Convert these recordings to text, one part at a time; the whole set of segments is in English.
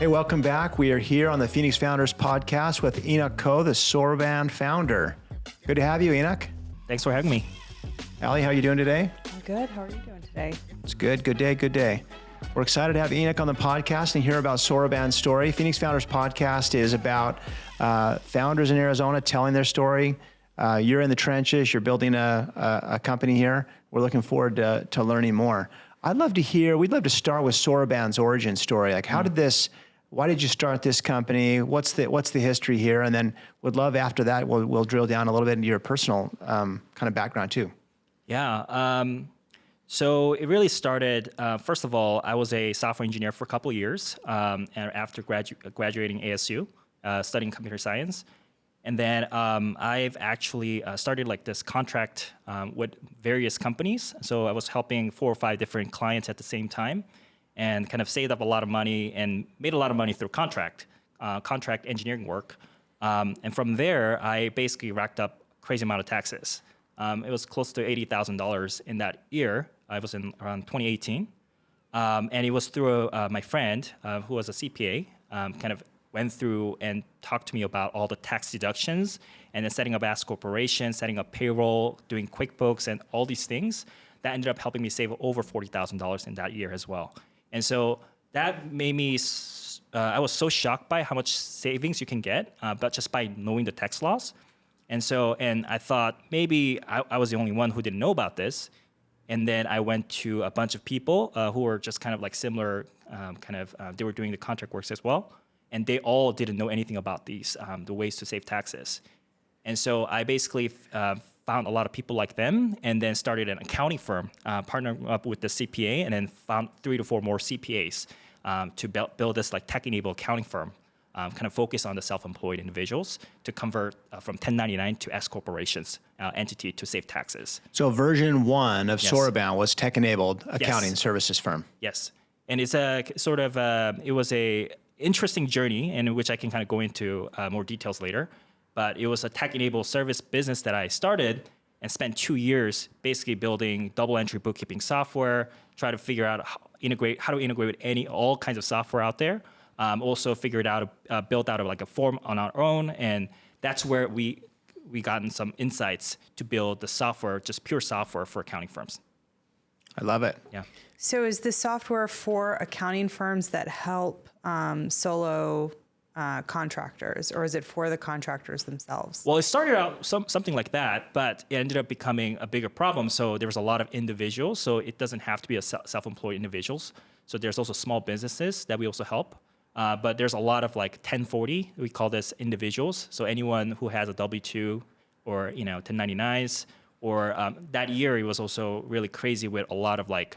Hey, welcome back. We are here on the Phoenix Founders Podcast with Enoch Ko, the Sorban founder. Good to have you, Enoch. Thanks for having me. Allie, how are you doing today? I'm good. How are you doing today? It's good. Good day. Good day. We're excited to have Enoch on the podcast and hear about Soraban's story. Phoenix Founders Podcast is about founders in Arizona telling their story. You're in the trenches. You're building a company here. We're looking forward to learning more. We'd love to start with Soraban's origin story. Like, why did you start this company? What's the history here? And then would love after that, we'll drill down a little bit into your personal kind of background too. Yeah. So it really started, first of all, I was a software engineer for a couple of years and after graduating ASU, studying computer science. And then I've actually started like this contract with various companies. So I was helping 4 or 5 different clients at the same time and kind of saved up a lot of money and made a lot of money through contract engineering work. And from there, I basically racked up a crazy amount of taxes. It was close to $80,000 in that year. I was in around 2018. And it was through my friend who was a CPA, kind of went through and talked to me about all the tax deductions and then setting up S corporation, setting up payroll, doing QuickBooks and all these things. That ended up helping me save over $40,000 in that year as well. And so that made me, I was so shocked by how much savings you can get, but just by knowing the tax laws. And I thought maybe I was the only one who didn't know about this. And then I went to a bunch of people who were just kind of like similar, they were doing the contract works as well. And they all didn't know anything about these, the ways to save taxes. And so I basically found a lot of people like them and then started an accounting firm, partnered up with the CPA and then found 3 to 4 more CPAs to build this like tech-enabled accounting firm, kind of focus on the self-employed individuals to convert from 1099 to S corporations entity to save taxes. So version 1 of Yes. Soraban was tech-enabled accounting services firm. Yes. And it's a sort of, it was a interesting journey in which I can kind of go into more details later. But it was a tech-enabled service business that I started and spent 2 years basically building double-entry bookkeeping software, try to figure out how to integrate with all kinds of software out there. Also figured out, built out like a form on our own, and that's where we gotten some insights to build the software, just pure software for accounting firms. I love it. Yeah. So is the software for accounting firms that help solo contractors, or is it for the contractors themselves? Well, it started out something like that, but it ended up becoming a bigger problem. So there was a lot of individuals. So it doesn't have to be a self-employed individuals. So there's also small businesses that we also help. But there's a lot of like 1040, we call this individuals. So anyone who has a W-2 or 1099s, or that year it was also really crazy with a lot of like,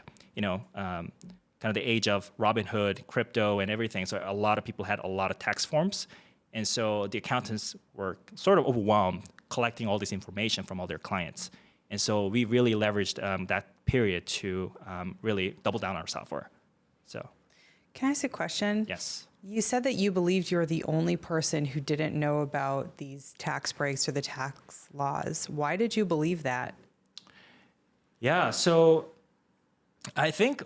kind of the age of Robinhood, crypto, and everything. So a lot of people had a lot of tax forms. And so the accountants were sort of overwhelmed collecting all this information from all their clients. And so we really leveraged that period to really double down our software. So, Can I ask a question? yes. You said that you believed you were the only person who didn't know about these tax breaks or the tax laws. Why did you believe that? Yeah, so I think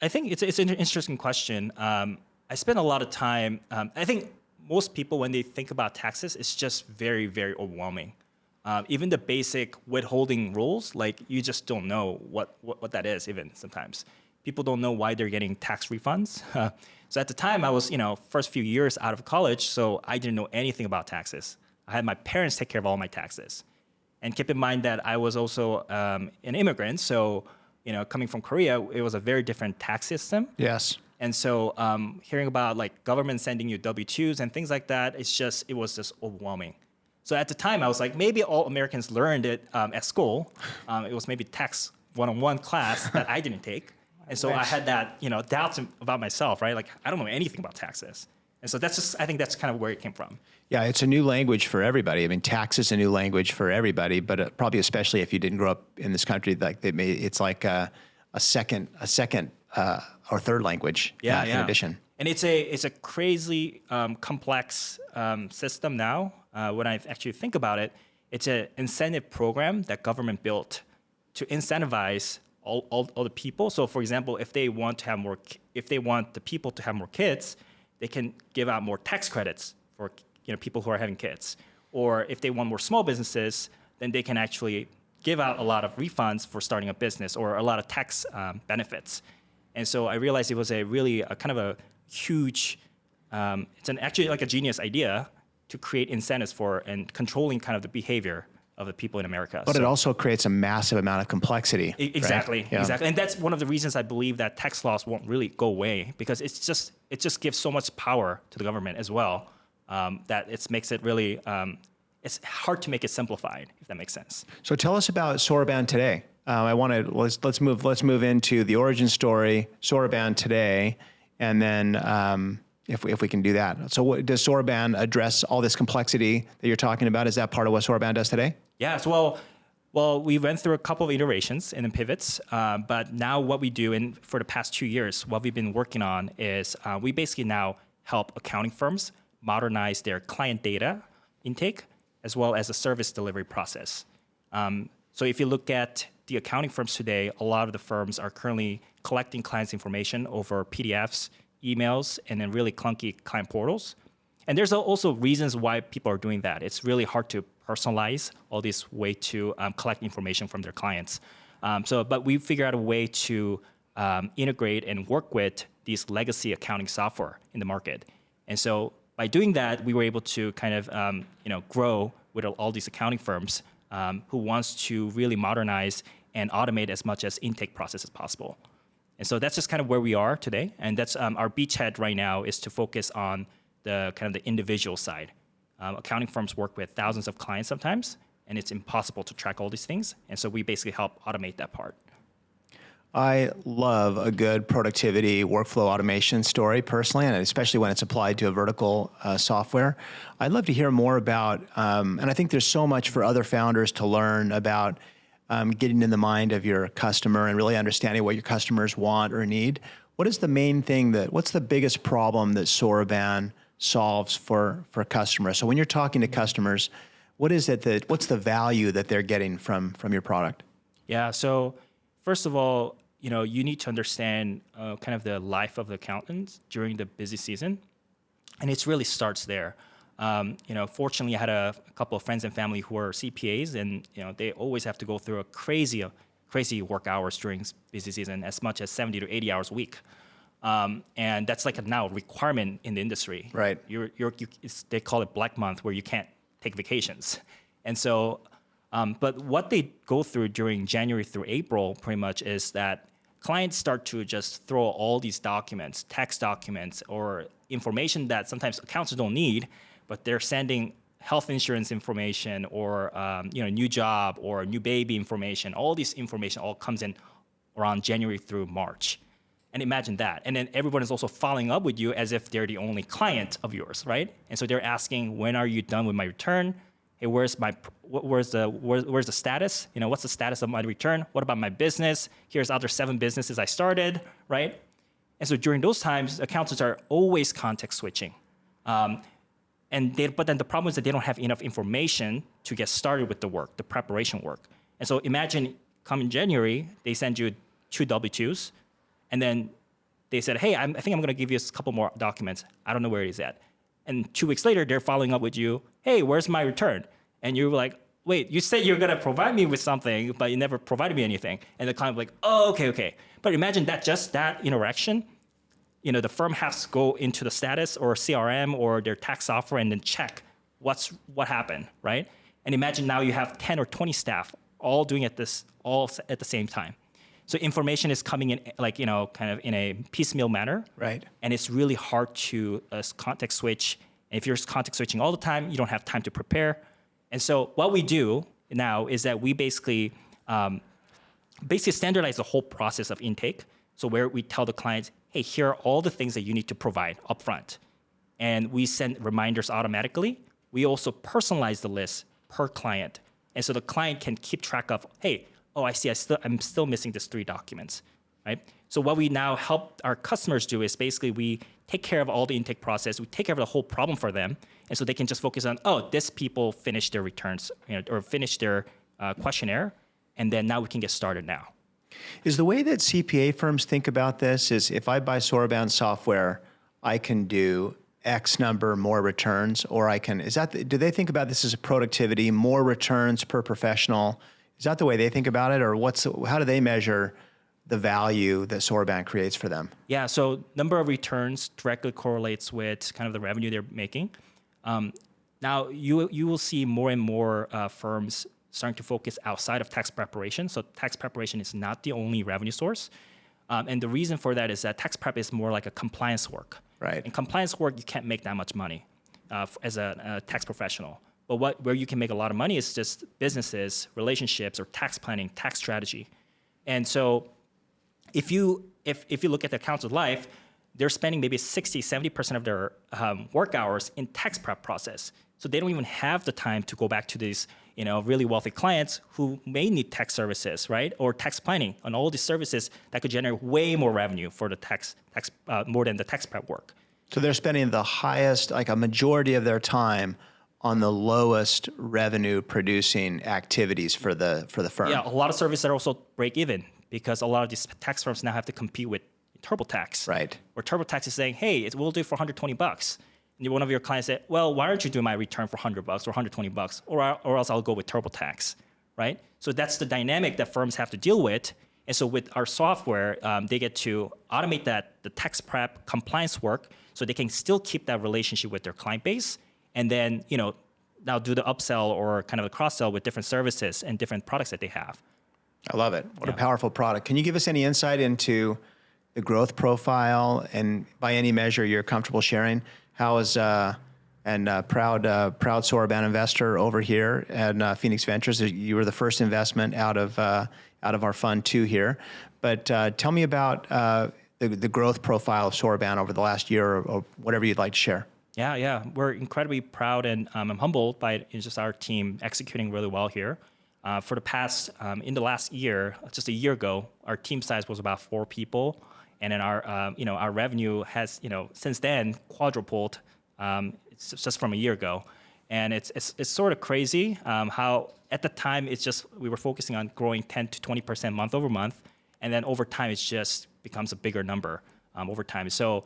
it's an interesting question. I spend a lot of time. I think most people, when they think about taxes, it's just very, very overwhelming. Even the basic withholding rules, like you just don't know what that is. Even sometimes people don't know why they're getting tax refunds. So at the time, I was first few years out of college, so I didn't know anything about taxes. I had my parents take care of all my taxes, and keep in mind that I was also an immigrant, so. Coming from Korea, it was a very different tax system. Yes. And so hearing about like government sending you W-2s and things like that, it was just overwhelming. So at the time, I was like, maybe all Americans learned it at school. It was maybe tax 101 class that I didn't take. And so I had that, doubts about myself, right? Like, I don't know anything about taxes. And so I think that's kind of where it came from. Yeah, it's a new language for everybody. I mean, tax is a new language for everybody, but probably especially if you didn't grow up in this country, like it's like a second or third language. In addition. And it's a crazy complex system now. When I actually think about it, it's an incentive program that government built to incentivize all the people. So, for example, if they want the people to have more kids, they can give out more tax credits for people who are having kids. Or if they want more small businesses, then they can actually give out a lot of refunds for starting a business or a lot of tax benefits. And so I realized it was a really kind of a huge, actually like a genius idea to create incentives for and controlling kind of the behavior of the people in America. But it also creates a massive amount of complexity. Exactly, right? Yeah. exactly. And that's one of the reasons I believe that tax laws won't really go away, because it just gives so much power to the government as well, that it makes it really, it's hard to make it simplified, if that makes sense. So tell us about Soraban today. Let's move into the origin story, Soraban today, and then if we can do that. So does Soraban address all this complexity that you're talking about? Is that part of what Soraban does today? Yes. Well, we went through a couple of iterations and then pivots, but now what we do, and for the past 2 years, what we've been working on is we basically now help accounting firms modernize their client data intake as well as the service delivery process. So if you look at the accounting firms today, a lot of the firms are currently collecting clients' information over PDFs, emails, and then really clunky client portals. And there's also reasons why people are doing that. It's really hard to personalize all this way to collect information from their clients. But we figured out a way to integrate and work with these legacy accounting software in the market. And so by doing that, we were able to kind of grow with all these accounting firms who wants to really modernize and automate as much as intake process as possible. And so that's just kind of where we are today. And that's our beachhead right now is to focus on the kind of the individual side. Accounting firms work with thousands of clients sometimes, and it's impossible to track all these things. And so we basically help automate that part. I love a good productivity workflow automation story personally, and especially when it's applied to a vertical software. I'd love to hear more about, and I think there's so much for other founders to learn about getting in the mind of your customer and really understanding what your customers want or need. What is the main thing what's the biggest problem that Soraban solves for customers? So when you're talking to customers, what's the value that they're getting from your product? Yeah, so first of all, you need to understand kind of the life of the accountants during the busy season. And it really starts there. Fortunately, I had a couple of friends and family who are CPAs, and they always have to go through a crazy work hours during busy season, as much as 70 to 80 hours a week. And that's like a now requirement in the industry. Right. They call it Black Month, where you can't take vacations. And so, but what they go through during January through April pretty much is that clients start to just throw all these documents, tax documents, or information that sometimes accountants don't need, but they're sending health insurance information or new job or new baby information. All this information all comes in around January through March. And imagine that. And then everyone is also following up with you as if they're the only client of yours, right? And so they're asking, when are you done with my return? Hey, where's the status? What's the status of my return? What about my business? Here's other 7 businesses I started, right? And so during those times, accountants are always context switching. But then the problem is that they don't have enough information to get started with the work, the preparation work. And so imagine come January, they send you 2 W-2s, and then they said, hey, I think I'm going to give you a couple more documents. I don't know where it is at. And 2 weeks later, they're following up with you, hey, where's my return? And you're like, wait, you said you're going to provide me with something, but you never provided me anything. And the client was like, oh, okay. But imagine that just that interaction, the firm has to go into the status or CRM or their tax software and then check what happened, right? And imagine now you have 10 or 20 staff all doing all at the same time. So information is coming in kind of in a piecemeal manner. Right. And it's really hard to context switch. And if you're context switching all the time, you don't have time to prepare. And so what we do now is that we basically standardize the whole process of intake. So where we tell the clients, hey, here are all the things that you need to provide upfront. And we send reminders automatically. We also personalize the list per client. And so the client can keep track of, hey, oh, I see, I'm still missing these 3 documents, right? So what we now help our customers do is basically we take care of all the intake process, we take care of the whole problem for them, and so they can just focus on, oh, this people finished their returns or finished their questionnaire, and then now we can get started now. Is the way that CPA firms think about this is if I buy Soraban software, I can do X number more returns, or I can, do they think about this as a productivity, more returns per professional? Is that the way they think about it, or how do they measure the value that Sorban creates for them? Yeah, so number of returns directly correlates with kind of the revenue they're making. Now, you will see more and more firms starting to focus outside of tax preparation. So tax preparation is not the only revenue source. And the reason for that is that tax prep is more like a compliance work. Right. In compliance work, you can't make that much money as a tax professional. But where you can make a lot of money is just businesses, relationships, or tax planning, tax strategy. And so if you look at the accountant's life, they're spending maybe 60, 70% of their work hours in tax prep process. So they don't even have the time to go back to these, really wealthy clients who may need tax services, right? Or tax planning and all these services that could generate way more revenue for the tax more than the tax prep work. So they're spending the highest, like a majority of their time on the lowest revenue producing activities for the firm. Yeah, a lot of services are also break even because a lot of these tax firms now have to compete with TurboTax. Right. Where TurboTax is saying, hey, we'll do it for $120. And one of your clients said, well, why don't you do my return for $100 or $120, or else I'll go with TurboTax, right? So that's the dynamic that firms have to deal with. And so with our software, they get to automate the tax prep compliance work so they can still keep that relationship with their client base. And then, now do the upsell or kind of a cross-sell with different services and different products that they have. I love it. What a powerful product. Can you give us any insight into the growth profile and by any measure you're comfortable sharing? How is, proud Soraban investor over here at Phoenix Ventures. You were the first investment out of our fund 2 here. But tell me about the growth profile of Soraban over the last year or whatever you'd like to share. Yeah. We're incredibly proud and I'm humbled by just our team executing really well here. For the past, in the last year, just a year ago, our team size was about 4 people. And then our revenue has, since then quadrupled. It's just from a year ago, and it's sort of crazy how at the time we were focusing on growing 10 to 20% month over month, and then over time it just becomes a bigger number over time. So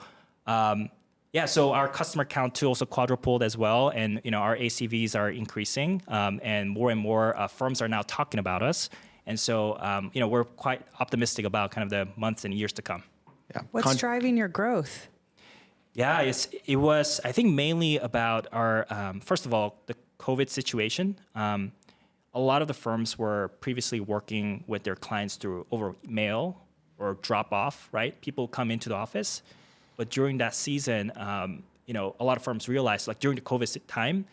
so our customer count too also quadrupled as well, and our ACVs are increasing, and more firms are now talking about us, and so we're quite optimistic about kind of the months and years to come. Yeah. What's driving your growth? Yeah, it was, I think, mainly about our, first of all, the COVID situation. A lot of the firms were previously working with their clients over mail or drop off, right? People come into the office. But during that season, a lot of firms realized, like during the COVID time,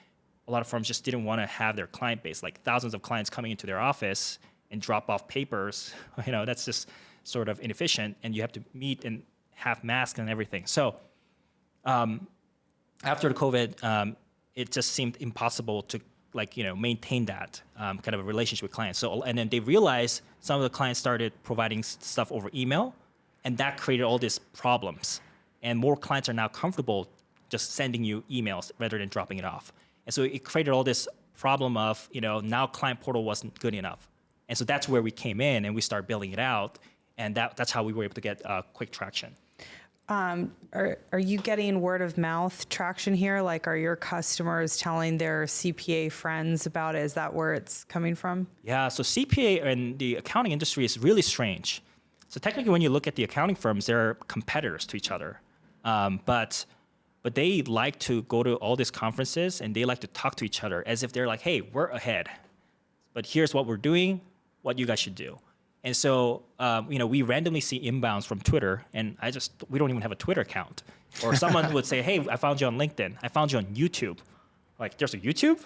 a lot of firms just didn't want to have their client base, like thousands of clients coming into their office and drop off papers. That's just sort of inefficient, and you have to meet and have masks and everything. So after the COVID, it just seemed impossible to maintain that kind of a relationship with clients. So, and then they realized some of the clients started providing stuff over email, and that created all these problems. And more clients are now comfortable just sending you emails rather than dropping it off. And so it created all this problem of, now client portal wasn't good enough. And so that's where we came in and we started building it out. And that's how we were able to get quick traction. Are you getting word of mouth traction here? Like, are your customers telling their CPA friends about it? Is that where it's coming from? Yeah, so CPA and the accounting industry is really strange. So technically, when you look at the accounting firms, they're competitors to each other. But they like to go to all these conferences and they like to talk to each other as if they're like, hey, we're ahead. But here's what we're doing, what you guys should do. And so, we randomly see inbounds from Twitter, and we don't even have a Twitter account. Or someone would say, hey, I found you on LinkedIn. I found you on YouTube. Like, there's a YouTube?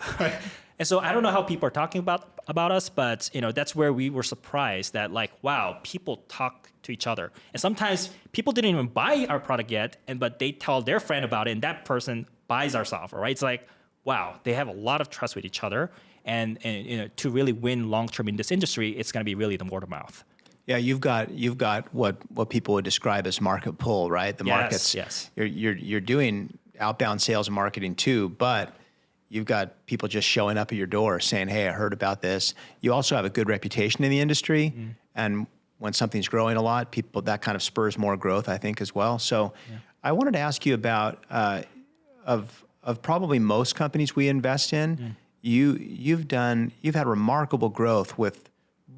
And so I don't know how people are talking about us, but, that's where we were surprised that, like, wow, people talk to each other. And sometimes people didn't even buy our product yet, but they tell their friend about it, and that person buys our software, right? It's like, wow, they have a lot of trust with each other. And to really win long-term in this industry, it's going to be really the word of mouth. Yeah, you've got what people would describe as market pull, right? The markets. Yes. You're doing outbound sales and marketing too, but you've got people just showing up at your door saying, "Hey, I heard about this." You also have a good reputation in the industry, and when something's growing a lot, that kind of spurs more growth, I think, as well. So, I wanted to ask you about of probably most companies we invest in. You've had remarkable growth with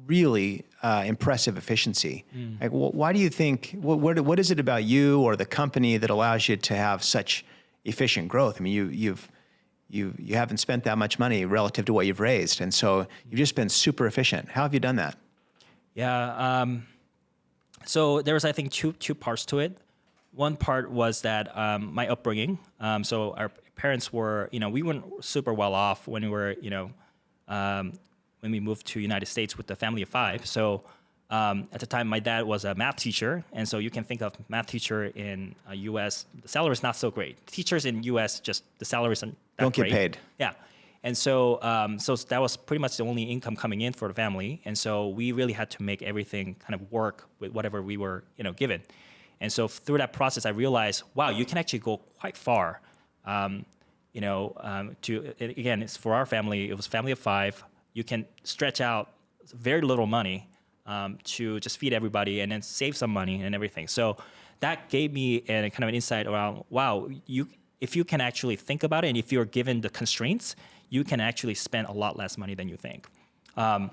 really impressive efficiency. Like, why do you think? What is it about you or the company that allows you to have such efficient growth? I mean, you haven't spent that much money relative to what you've raised, and so you've just been super efficient. How have you done that? Yeah. So there was, I think, two parts to it. One part was that my upbringing. So our parents were, we weren't super well off when we were, when we moved to United States with the family of 5. So at the time, my dad was a math teacher, and so you can think of math teacher in U.S. The salary is not so great. Teachers in U.S. just the salaries aren't that Don't great. get paid. Yeah. And so, so that was pretty much the only income coming in for the family. And so we really had to make everything kind of work with whatever we were, given. And so through that process, I realized, wow, you can actually go quite far. Again, it's for our family. It was a family of 5. You can stretch out very little money to just feed everybody and then save some money and everything. So that gave me a kind of an insight around, wow, if you can actually think about it, and if you're given the constraints, you can actually spend a lot less money than you think. And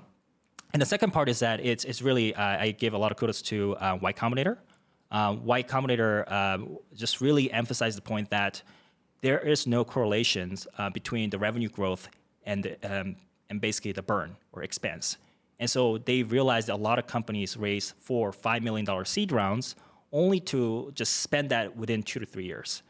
the second part is that it's really, I give a lot of kudos to Y Combinator. Y Combinator just really emphasized the point that there is no correlations between the revenue growth and basically the burn or expense. And so they realized that a lot of companies raise $4 or $5 million seed rounds only to just spend that within 2 to 3 years.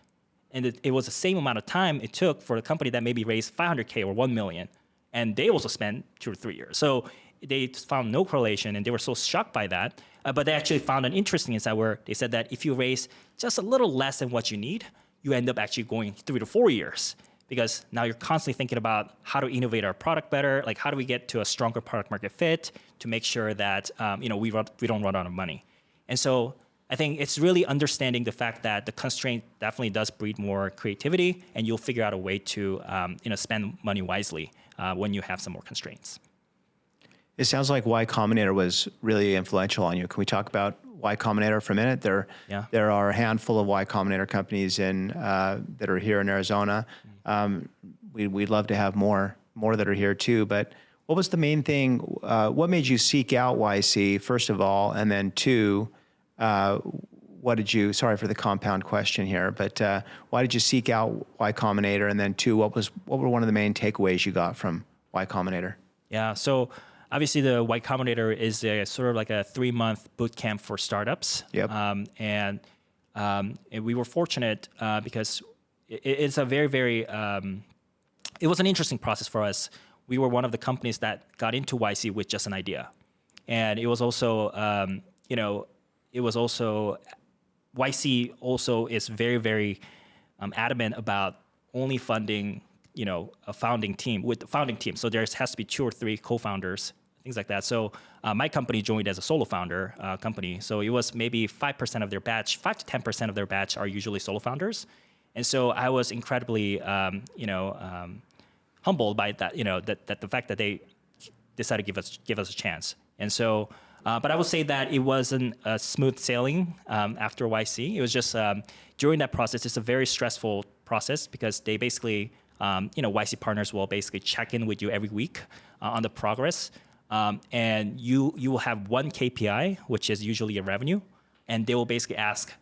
And it was the same amount of time it took for a company that maybe raised $500K or $1 million, and they also spent 2 or 3 years. So they found no correlation, and they were so shocked by that. But they actually found an interesting insight where they said that if you raise just a little less than what you need, you end up actually going 3 to 4 years, because now you're constantly thinking about how to innovate our product better, like how do we get to a stronger product market fit to make sure that we don't run out of money. And so I think it's really understanding the fact that the constraint definitely does breed more creativity, and you'll figure out a way to spend money wisely when you have some more constraints. It sounds like Y Combinator was really influential on you. Can we talk about Y Combinator for a minute? There are a handful of Y Combinator companies that are here in Arizona. We'd love to have more that are here too. But what was the main thing? What made you seek out YC first of all, and then 2? What did you? Sorry for the compound question here, but why did you seek out Y Combinator? And then 2, what were one of the main takeaways you got from Y Combinator? Yeah. So obviously, the Y Combinator is a sort of like a 3-month boot camp for startups. Yep. And we were fortunate because it's a very, very, it was an interesting process for us. We were one of the companies that got into YC with just an idea. And it was also, YC also is very, very adamant about only funding, a founding team with the founding team. So there has to be 2 or 3 co-founders, things like that. So my company joined as a solo founder company. So it was maybe 5% of their batch, 5 to 10% of their batch are usually solo founders. And so I was incredibly, humbled by that, that the fact that they decided to give us a chance. And so, but I would say that it wasn't a smooth sailing after YC. It was just during that process, it's a very stressful process because they basically, YC partners will basically check in with you every week on the progress. And you will have one KPI, which is usually your revenue, and they will basically ask,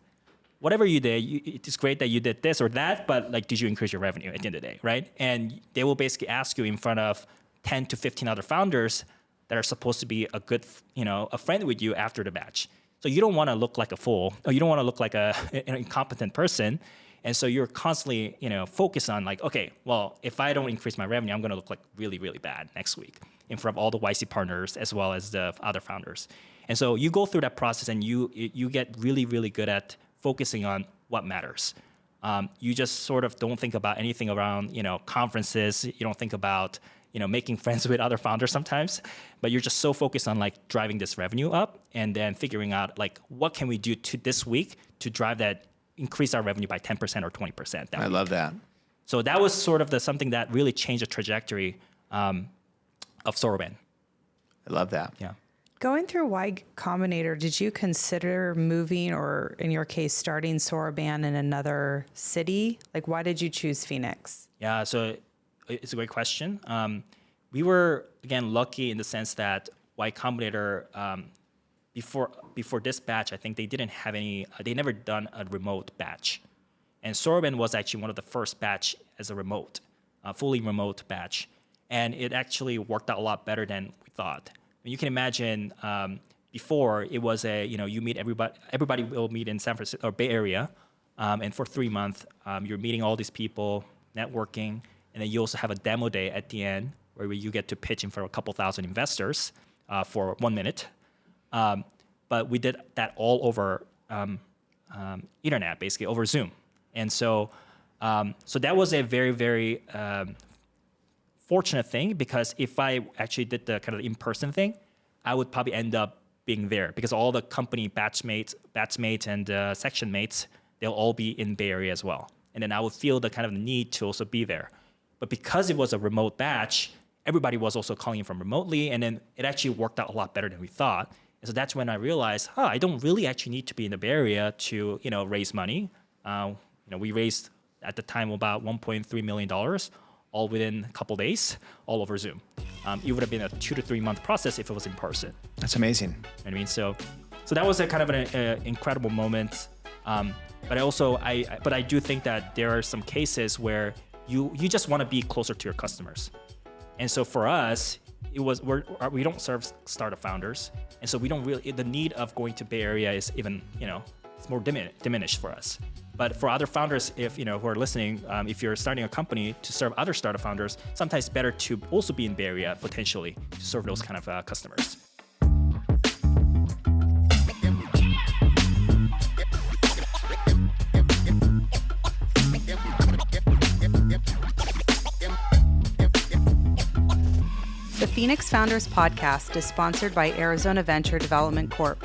whatever you did, it's great that you did this or that, but like, did you increase your revenue at the end of the day, right? And they will basically ask you in front of 10 to 15 other founders that are supposed to be a good, a friend with you after the batch. So you don't want to look like a fool, or you don't want to look like an incompetent person. And so you're constantly, focused on like, okay, well, if I don't increase my revenue, I'm going to look like really, really bad next week in front of all the YC partners as well as the other founders. And so you go through that process and you get really, really good at focusing on what matters. You just sort of don't think about anything around, conferences. You don't think about, making friends with other founders sometimes, but you're just so focused on like driving this revenue up and then figuring out like, what can we do to this week to drive that, increase our revenue by 10% or 20% that I week. love that. So that was sort of something that really changed the trajectory of Sorban. I love that. Yeah. Going through Y Combinator, did you consider moving, or in your case, starting Soraban in another city? Like, why did you choose Phoenix? Yeah, so it's a great question. We were, again, lucky in the sense that Y Combinator, before this batch, I think they didn't have any, they never done a remote batch. And Sorban was actually one of the first batch as a remote, fully remote batch. And it actually worked out a lot better than we thought. You can imagine before it was you meet everybody will meet in San Francisco or Bay Area, and for 3 months you're meeting all these people, networking, and then you also have a demo day at the end where you get to pitch in front of a couple thousand investors for 1 minute. But we did that all over internet, basically over Zoom, and so that was a very, very fortunate thing, because if I actually did the kind of in-person thing, I would probably end up being there, because all the company batchmates and section mates, they'll all be in Bay Area as well. And then I would feel the kind of need to also be there. But because it was a remote batch, everybody was also calling in from remotely, and then it actually worked out a lot better than we thought. And so that's when I realized, I don't really actually need to be in the Bay Area to raise money. We raised at the time about $1.3 million, all within a couple days, all over Zoom. It would have been a 2 to 3 month process if it was in person. That's amazing. You know what I mean? So that was a kind of an incredible moment. But I do think that there are some cases where you just want to be closer to your customers. And so for us, we don't serve startup founders, and so we don't really, the need of going to Bay Area is even it's more diminished for us. But for other founders, if who are listening, if you're starting a company to serve other startup founders, sometimes it's better to also be in Bay Area potentially to serve those kind of customers. The Phoenix Founders Podcast is sponsored by Arizona Venture Development Corp.